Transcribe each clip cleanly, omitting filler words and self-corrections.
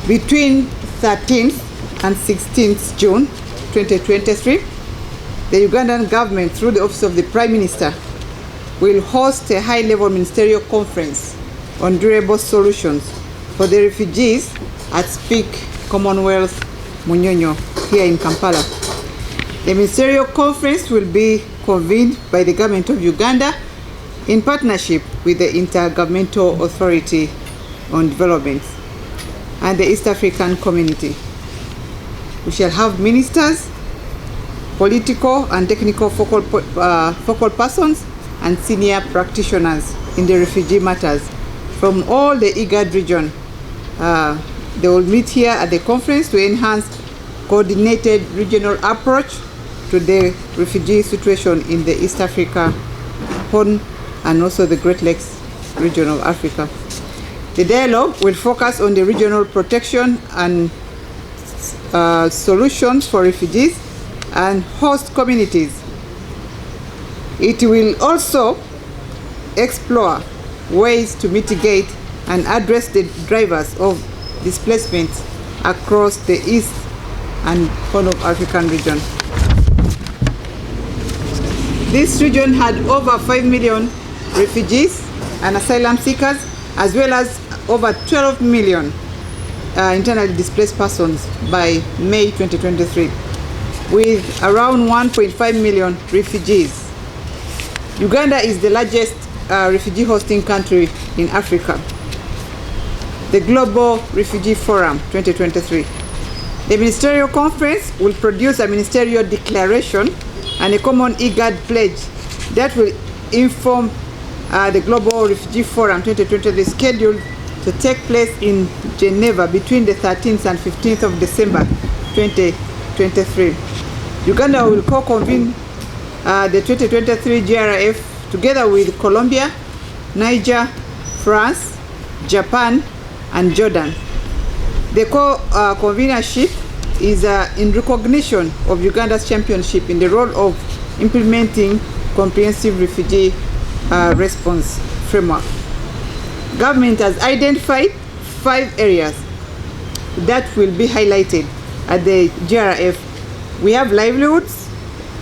Between 13th and 16th June 2023, the Ugandan government, through the Office of the Prime Minister, will host a high-level ministerial conference on durable solutions for the refugees at Speak Commonwealth Munyonyo here in Kampala. The ministerial conference will be convened by the government of Uganda in partnership with the Intergovernmental Authority on Development and the East African Community. We shall have ministers, political and technical focal persons, and senior practitioners in the refugee matters from all the IGAD region. They will meet here at the conference to enhance coordinated regional approach to the refugee situation in the East Africa Horn and also the Great Lakes region of Africa. The dialogue will focus on the regional protection and solutions for refugees and host communities. It will also explore ways to mitigate and address the drivers of displacement across the East and Horn of African region. This region had over 5 million refugees and asylum seekers, as well as over 12 million internally displaced persons by May 2023, with around 1.5 million refugees. Uganda is the largest refugee hosting country in Africa. The Global Refugee Forum 2023. The ministerial conference will produce a ministerial declaration and a common IGAD pledge that will inform the Global Refugee Forum 2023 scheduled to take place in Geneva between the 13th and 15th of December 2023. Uganda will co-convene the 2023 GRF together with Colombia, Niger, France, Japan, and Jordan. The co-convenership is in recognition of Uganda's championship in the role of implementing comprehensive refugee response framework. Government has identified 5 areas that will be highlighted at the GRF. We have livelihoods,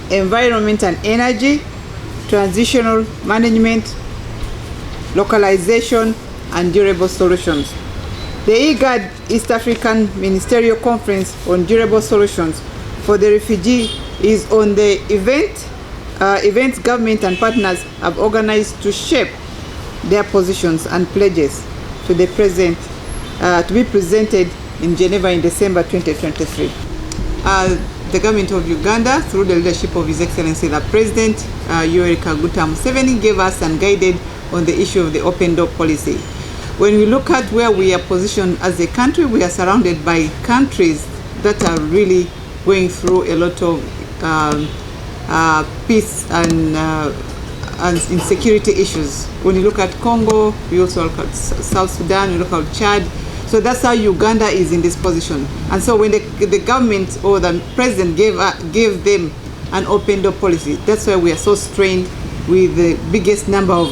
environment and energy, transitional management, localization, and durable solutions. The IGAD East African Ministerial Conference on Durable Solutions for the Refugee is on the events government and partners have organized to shape their positions and pledges to be presented in Geneva in December 2023. The government of Uganda, through the leadership of His Excellency the President, Yoweri Kaguta Museveni, gave us and guided on the issue of the open door policy. When we look at where we are positioned as a country, we are surrounded by countries that are really going through a lot of peace and insecurity issues. When you look at Congo, we also look at South Sudan, we look at Chad. So that's how Uganda is in this position. And so when the government or the president gave them an open door policy, that's why we are so strained with the biggest number of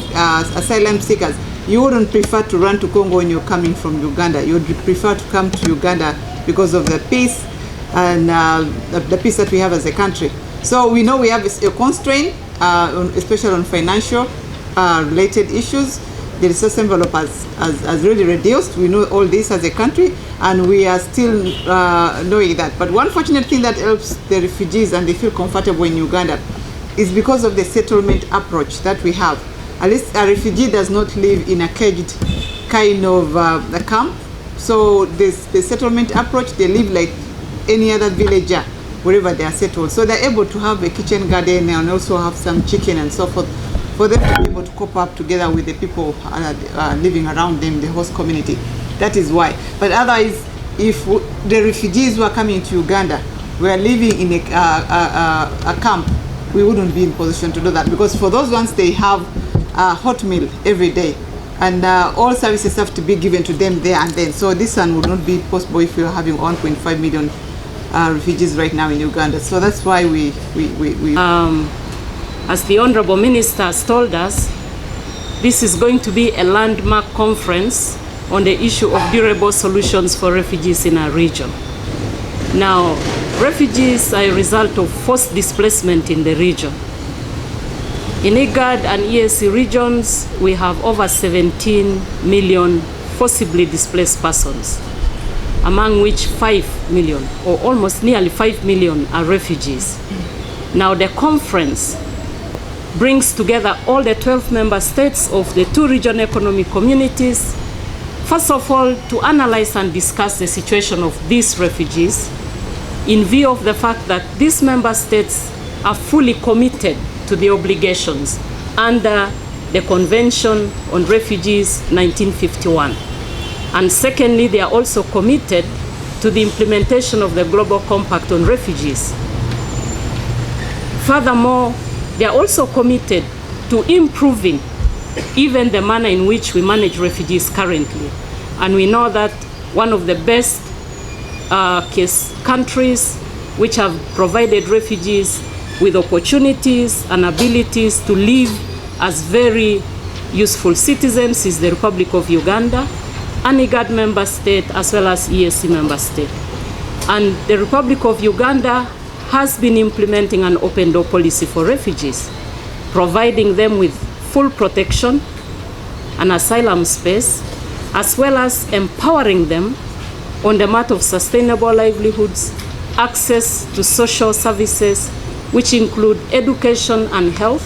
asylum seekers. You wouldn't prefer to run to Congo when you're coming from Uganda. You would prefer to come to Uganda because of the peace and the peace that we have as a country. So we know we have a constraint, especially on financial related issues. The resource envelope has really reduced. We know all this as a country, and we are still knowing that. But one fortunate thing that helps the refugees and they feel comfortable in Uganda is because of the settlement approach that we have. At least a refugee does not live in a caged kind of a camp. So the settlement approach, they live like any other villager wherever they are settled. So they're able to have a kitchen garden and also have some chicken and so forth, for them to be able to cope up together with the people living around them, the host community. That is why. But otherwise, if the refugees who are coming to Uganda were living in a camp, we wouldn't be in position to do that, because for those ones, they have a hot meal every day, and all services have to be given to them there and then. So this one would not be possible if we are having 1.5 million refugees right now in Uganda. So that's why we as the Honorable Minister has told us, this is going to be a landmark conference on the issue of durable solutions for refugees in our region. Now, refugees are a result of forced displacement in the region. In IGAD and EAC regions, we have over 17 million forcibly displaced persons, among which 5 million, or almost nearly 5 million, are refugees. Now, the conference brings together all the 12 member states of the 2 regional economic communities, first of all, to analyze and discuss the situation of these refugees in view of the fact that these member states are fully committed to the obligations under the Convention on Refugees 1951. And secondly, they are also committed to the implementation of the Global Compact on Refugees. Furthermore, they are also committed to improving even the manner in which we manage refugees currently. And we know that one of the best countries which have provided refugees with opportunities and abilities to live as very useful citizens is the Republic of Uganda, an IGAD member state as well as EAC member state. And the Republic of Uganda has been implementing an open door policy for refugees, providing them with full protection and asylum space, as well as empowering them on the matter of sustainable livelihoods, access to social services, which include education and health,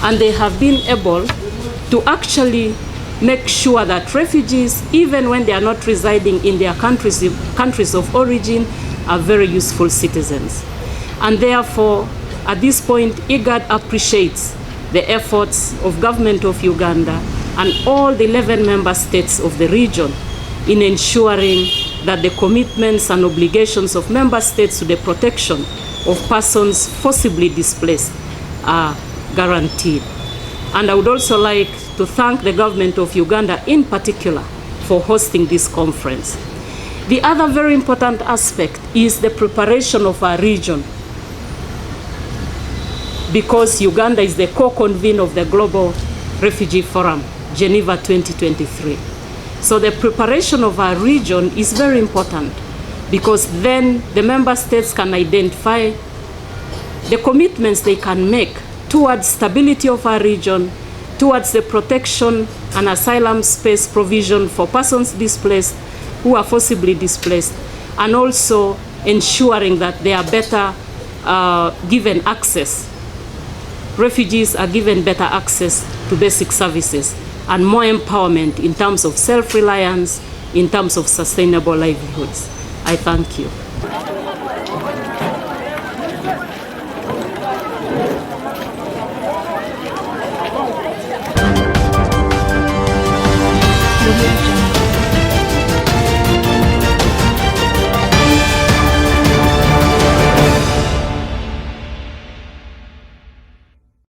and they have been able to actually make sure that refugees, even when they are not residing in their countries of origin, are very useful citizens. And therefore, at this point, IGAD appreciates the efforts of government of Uganda and all the 11 member states of the region in ensuring that the commitments and obligations of member states to the protection of persons forcibly displaced are guaranteed. And I would also like to thank the government of Uganda in particular for hosting this conference. The other very important aspect is the preparation of our region, because Uganda is the co-convener of the Global Refugee Forum, Geneva 2023. So the preparation of our region is very important, because then the member states can identify the commitments they can make towards stability of our region, towards the protection and asylum space provision for persons displaced who are forcibly displaced, and also ensuring that they are better given access. Refugees are given better access to basic services and more empowerment in terms of self-reliance, in terms of sustainable livelihoods. I thank you.